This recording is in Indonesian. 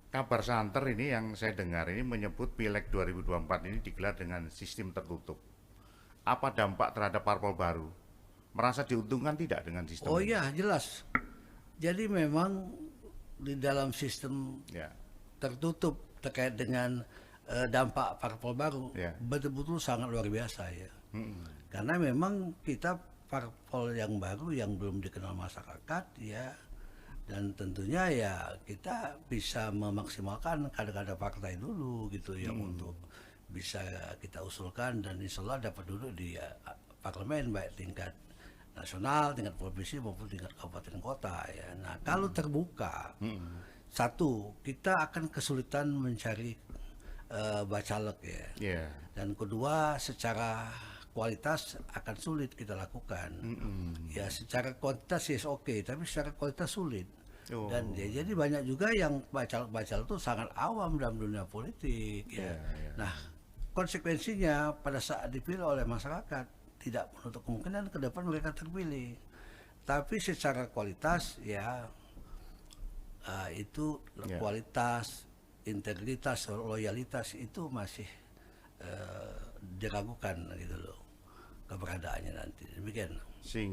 Kabar santer ini yang saya dengar ini menyebut Pileg 2024 ini digelar dengan sistem tertutup. Apa dampak terhadap parpol baru? Merasa diuntungkan tidak dengan sistem Oh ini? ya, jelas. Jadi memang di dalam sistem Ya, tertutup terkait dengan dampak parpol baru ya. betul-betul sangat luar biasa ya. Mm-mm. Karena memang kita parpol yang baru yang belum dikenal masyarakat ya, dan tentunya ya kita bisa memaksimalkan kader-kader partai dulu gitu ya untuk bisa kita usulkan dan insya Allah dapat duduk di parlemen baik tingkat nasional, tingkat provinsi maupun tingkat kabupaten kota ya. Nah kalau terbuka, Mm-mm. satu kita akan kesulitan mencari bacalek ya, Ya. dan kedua secara kualitas akan sulit kita lakukan. Mm-mm. Ya secara kuantitas yes oke, tapi secara kualitas sulit. Dan Oh, ya, jadi banyak juga yang bacal-bacal itu sangat awam dalam dunia politik ya. ya, ya. Nah, konsekuensinya pada saat dipilih oleh masyarakat tidak menutup kemungkinan ke depan mereka terpilih. Tapi secara kualitas ya itu Ya. kualitas, integritas, loyalitas itu masih diragukan gitu loh keberadaannya nanti. Demikian. Sehingga